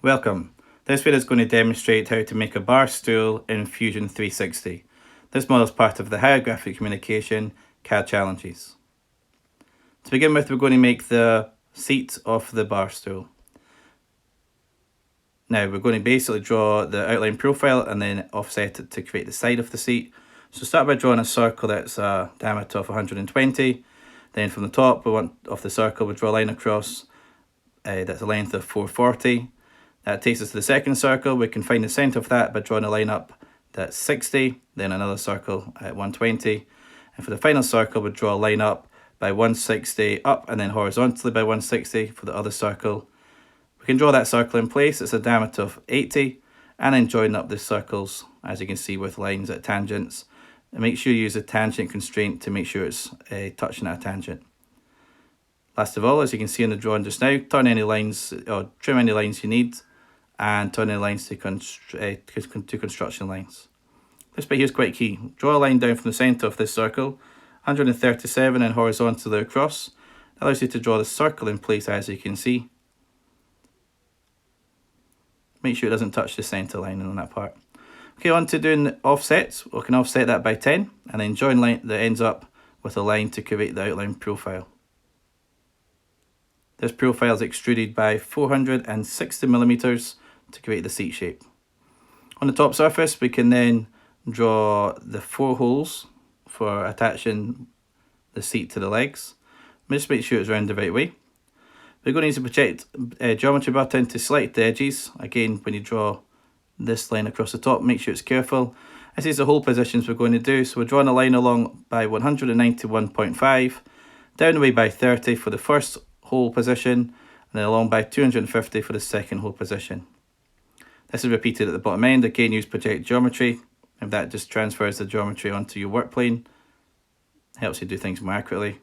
Welcome. This video is going to demonstrate how to make a bar stool in Fusion 360. This model is part of the Higher Graphic Communication CAD challenges. To begin with, we're going to make the seat of the bar stool. Now we're going to basically draw the outline profile and then offset it to create the side of the seat. So start by drawing a circle that's a diameter of 120. Then from the top of the circle, we draw a line across that's a length of 440. That takes us to the second circle. We can find the centre of that by drawing a line up that's 60, then another circle at 120. And for the final circle, we draw a line up by 160 up and then horizontally by 160 for the other circle. We can draw that circle in place. It's a diameter of 80 and then join up the circles, as you can see, with lines at tangents. And make sure you use a tangent constraint to make sure it's touching at a tangent. Last of all, as you can see in the drawing just now, turn any lines or trim any lines you need and turn any lines to construction lines. This bit here is quite key. Draw a line down from the centre of this circle, 137 and horizontally across. That allows you to draw the circle in place, as you can see. Make sure it doesn't touch the centre line on that part. Okay, on to doing the offsets. We can offset that by 10 and then join line that ends up with a line to create the outline profile. This profile is extruded by 460mm to create the seat shape. On the top surface, we can then draw the 4 holes for attaching the seat to the legs. Just make sure it's round the right way. We're going to use a project geometry button to select the edges. Again, when you draw this line across the top, make sure it's careful. This is the hole positions we're going to do. So we're drawing a line along by 191.5, down the way by 30 for the first hole position, and then along by 250 for the second hole position. This is repeated at the bottom end. Again, use project geometry, and that just transfers the geometry onto your work plane. Helps you do things more accurately.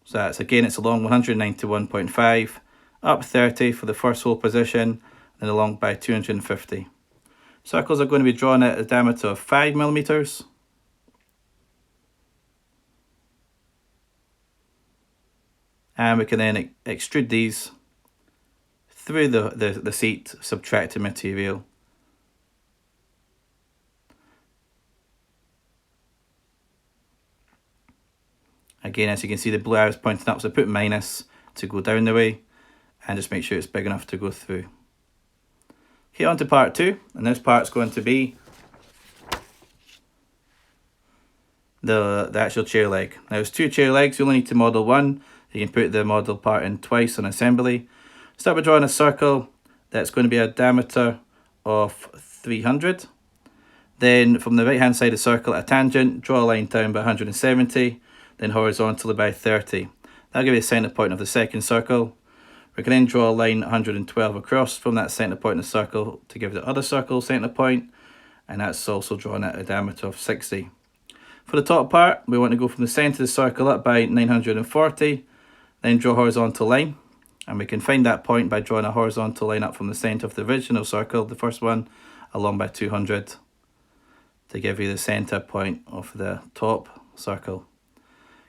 So that's, again, it's along 191.5, up 30 for the first hole position, and along by 250. Circles are going to be drawn at a diameter of 5mm. And we can then extrude these through the seat, subtracting material. Again, as you can see, the blue arrow is pointing up, so put minus to go down the way, and just make sure it's big enough to go through. Okay, on to part 2, and this part's going to be the actual chair leg. Now, there's 2 chair legs. You only need to model one. You can put the model part in twice on assembly. Start by drawing a circle that's going to be a diameter of 300. Then from the right hand side of the circle, a tangent, draw a line down by 170, then horizontally by 30. That'll give you the centre point of the second circle. We can then draw a line 112 across from that centre point in the circle to give the other circle centre point, and that's also drawn at a diameter of 60. For the top part, we want to go from the centre of the circle up by 940, then draw a horizontal line, and we can find that point by drawing a horizontal line up from the centre of the original circle, the first one, along by 200 to give you the centre point of the top circle.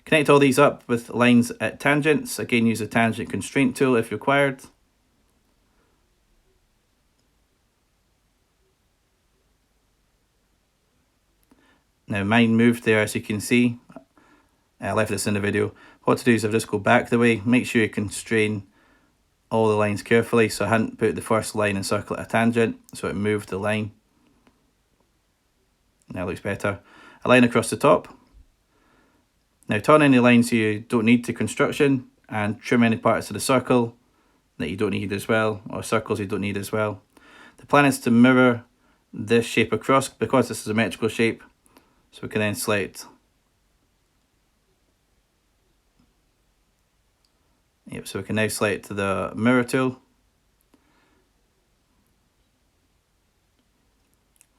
Connect all these up with lines at tangents. Again, use the tangent constraint tool if required. Now mine moved there, as you can see. I left this in the video. What to do is I'll just go back the way. Make sure you constrain all the lines carefully. So I hadn't put the first line and circle at a tangent, so it moved the line. Now it looks better. A line across the top. Now turn any lines you don't need to construction and trim any parts of the circle that you don't need as well, or circles you don't need as well. The plan is to mirror this shape across because this is a symmetrical shape. So we can then select so we can now select the mirror tool.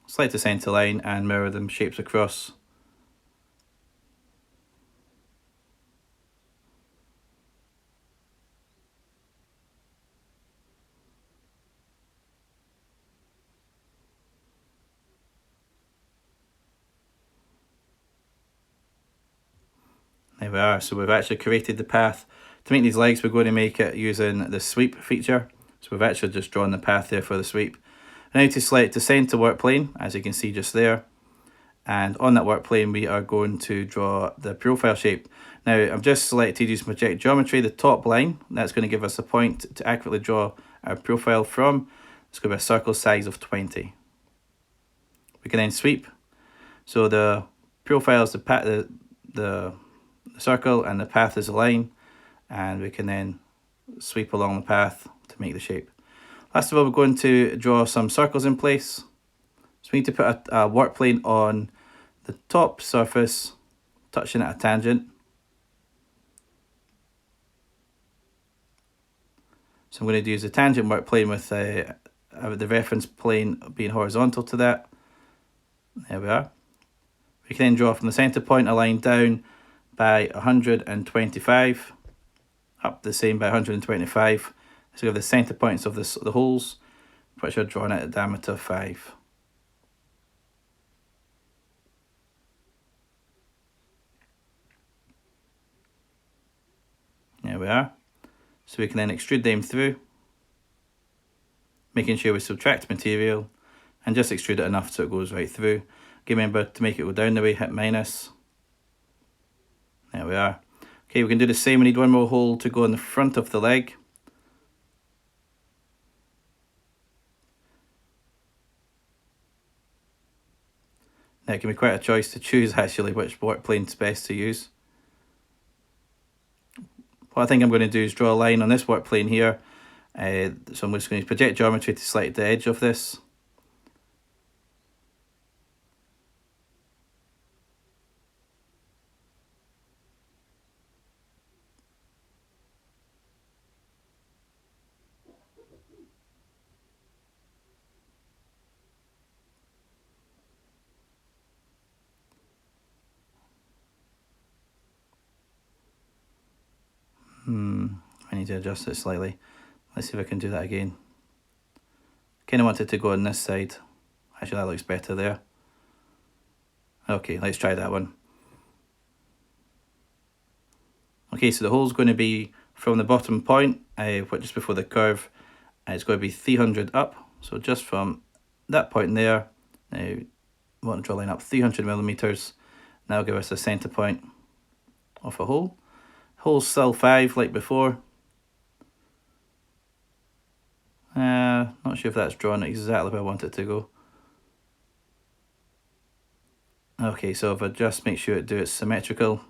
Select the centre line and mirror them shapes across. There we are. So we've actually created the path To make these legs, we're going to make it using the sweep feature. So we've actually just drawn the path there for the sweep. Now to select the center work plane, as you can see just there. And on that work plane, we are going to draw the profile shape. Now, I've just selected use project geometry, the top line. That's going to give us a point to accurately draw our profile from. It's going to be a circle size of 20. We can then sweep. So the profile is the circle, and the path is a line. And we can then sweep along the path to make the shape. Last of all, we're going to draw some circles in place. So we need to put a work plane on the top surface, touching at a tangent. So I'm going to use the tangent work plane with the reference plane being horizontal to that. There we are. We can then draw from the center point a line down by 125, up the same by 125. So we have the center points of the holes, which are drawn at a diameter of 5. There we are. So we can then extrude them through, making sure we subtract material and just extrude it enough so it goes right through. Okay, remember to make it go down the way, hit minus. There we are. Okay, we can do the same. We need one more hole to go in the front of the leg. Now it can be quite a choice to choose actually which work plane is best to use. What I think I'm going to do is draw a line on this work plane here. So I'm just going to use project geometry to select the edge of this. I need to adjust it slightly. Let's see if I can do that again. Kind of want it to go on this side. Actually, that looks better there. Okay, let's try that one. Okay, so the hole's going to be from the bottom point, just before the curve. It's going to be 300 up. So just from that point there, now we want to draw a line up 300 millimeters. Now give us a center point of a hole. Hole's still 5 like before. Not sure if that's drawn exactly where I want it to go. Okay, so if I just make sure it symmetrical.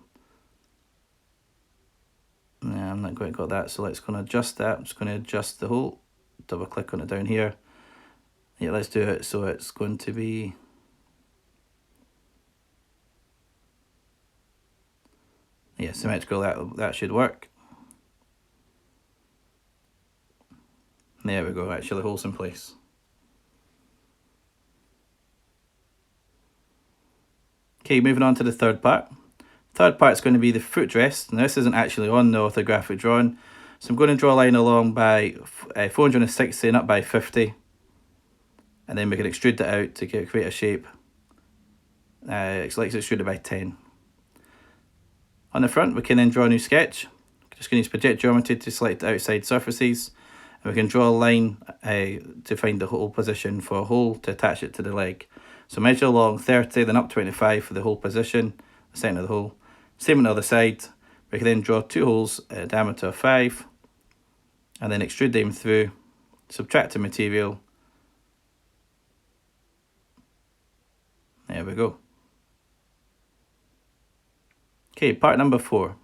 Yeah, I'm not quite got that, so let's go and adjust that. I'm just going to adjust the hole. Double click on it down here. Yeah, let's do it so it's going to be symmetrical. That should work. There we go, actually the hole's in place. Okay, moving on to the third part. Third part is going to be the footrest. Now this isn't actually on the orthographic drawing. So I'm going to draw a line along by 460 and up by 50. And then we can extrude that out to create a shape. Let's extrude it by 10. On the front, we can then draw a new sketch. Just going to use project geometry to select the outside surfaces. And we can draw a line to find the hole position for a hole to attach it to the leg. So measure along 30, then up 25 for the hole position, the centre of the hole. Same on the other side. We can then draw 2 holes at a diameter of 5. And then extrude them through, subtract the material. There we go. Okay, part number 4.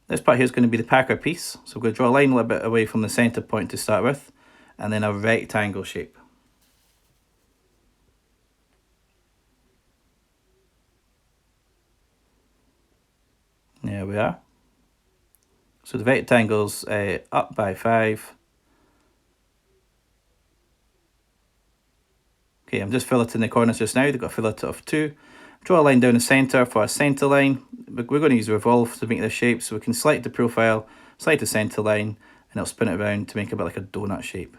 This part here is going to be the packer piece. So we're going to draw a line a little bit away from the center point to start with, and then a rectangle shape. There we are. So the rectangle's up by 5. Okay, I'm just filleting the corners just now. They've got a fillet of 2. Draw a line down the centre for a centre line. We're going to use revolve to make this shape, so we can select the profile, select the centre line, and it'll spin it around to make a bit like a donut shape.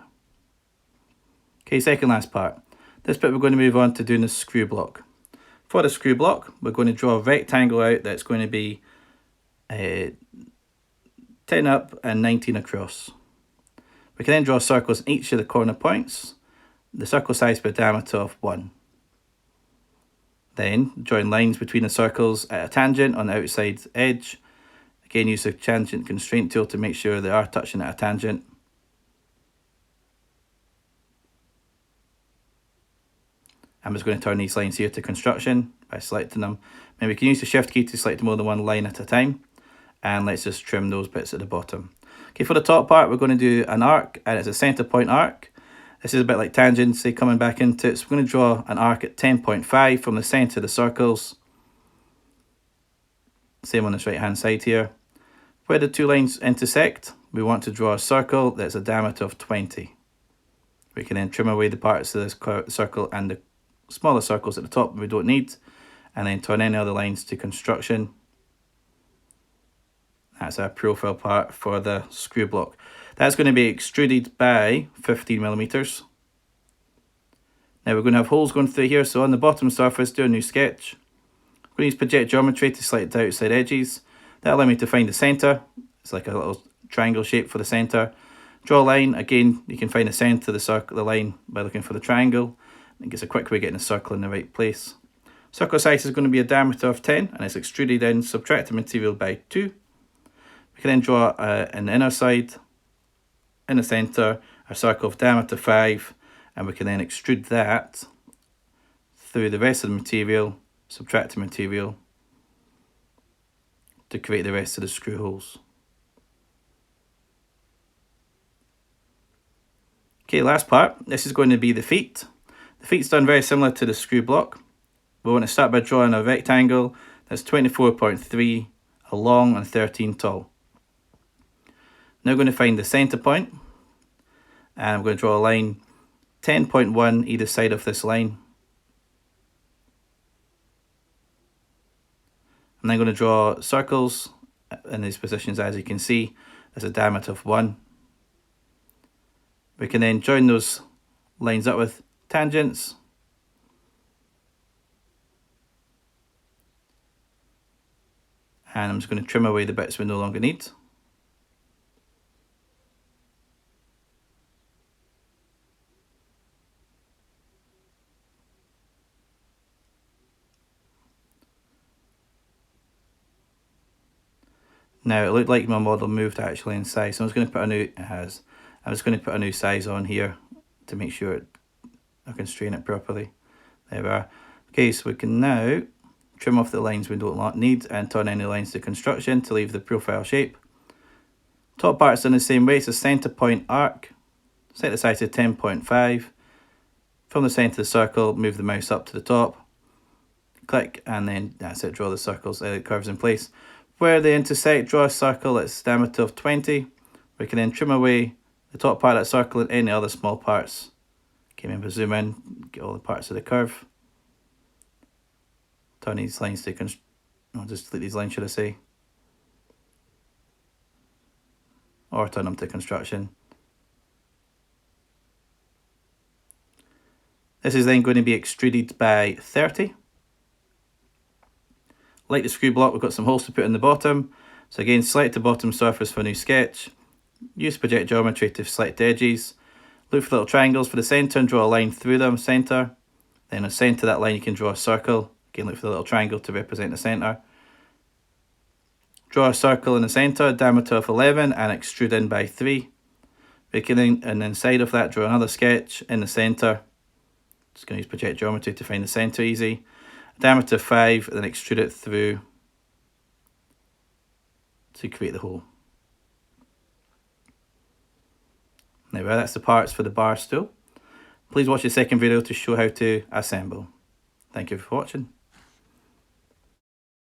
Okay, second last part. This bit we're going to move on to doing the screw block. For the screw block, we're going to draw a rectangle out that's going to be 10 up and 19 across. We can then draw circles in each of the corner points, the circle size by a diameter of 1. Then join lines between the circles at a tangent on the outside edge. Again, use the tangent constraint tool to make sure they are touching at a tangent. I'm just going to turn these lines here to construction by selecting them. Maybe we can use the shift key to select more than one line at a time. And let's just trim those bits at the bottom. Okay, for the top part, we're going to do an arc, and it's a center point arc. This is a bit like tangency coming back into it. So we're going to draw an arc at 10.5 from the center of the circles. Same on this right hand side here. Where the two lines intersect, we want to draw a circle that's a diameter of 20. We can then trim away the parts of this circle and the smaller circles at the top we don't need, and then turn any other lines to construction. That's our profile part for the screw block. That's going to be extruded by 15mm. Now we're going to have holes going through here, so on the bottom surface, do a new sketch. I'm going to use project geometry to select the outside edges. That'll allow me to find the centre. It's like a little triangle shape for the centre. Draw a line. Again, you can find the centre of the circle, the line, by looking for the triangle. It gets a quick way of getting the circle in the right place. Circle size is going to be a diameter of 10, and it's extruded in, subtract the material by 2. We can then draw an inner side, in the centre, a circle of diameter 5, and we can then extrude that through the rest of the material, subtract the material to create the rest of the screw holes. Okay, last part. This is going to be the feet. The feet's done very similar to the screw block. We want to start by drawing a rectangle that's 24.3 long and 13 tall. Now we're going to find the centre point, and I'm going to draw a line 10.1 either side of this line. And then I'm going to draw circles in these positions. As you can see, there's a diameter of 1. We can then join those lines up with tangents. And I'm just going to trim away the bits we no longer need. Now it looked like my model moved actually in size, so I'm just going to put a new, it has. I'm just going to put a new size on here to make sure I can strain it properly. There we are. Okay, so we can now trim off the lines we don't need and turn any lines to construction to leave the profile shape. Top part's done the same way. It's a centre point arc. Set the size to 10.5. From the centre of the circle, move the mouse up to the top. Click, and then that's it, draw the circles, curves in place. Where they intersect, draw a circle that's diameter of 20. We can then trim away the top part of that circle and any other small parts. Okay, remember, zoom in, get all the parts of the curve. Turn these lines to I'll just delete these lines, should I say. Or turn them to construction. This is then going to be extruded by 30. Like the screw block, we've got some holes to put in the bottom. So again, select the bottom surface for a new sketch. Use project geometry to select edges. Look for little triangles for the centre and draw a line through them, centre. Then in the centre of that line you can draw a circle. Again, look for the little triangle to represent the centre. Draw a circle in the centre, diameter of 11, and extrude in by 3. We can then, and inside of that, draw another sketch in the centre. Just going to use project geometry to find the centre easy. Diameter 5, and then extrude it through to create the hole. Now that's the parts for the bar stool. Please watch the second video to show how to assemble. Thank you for watching.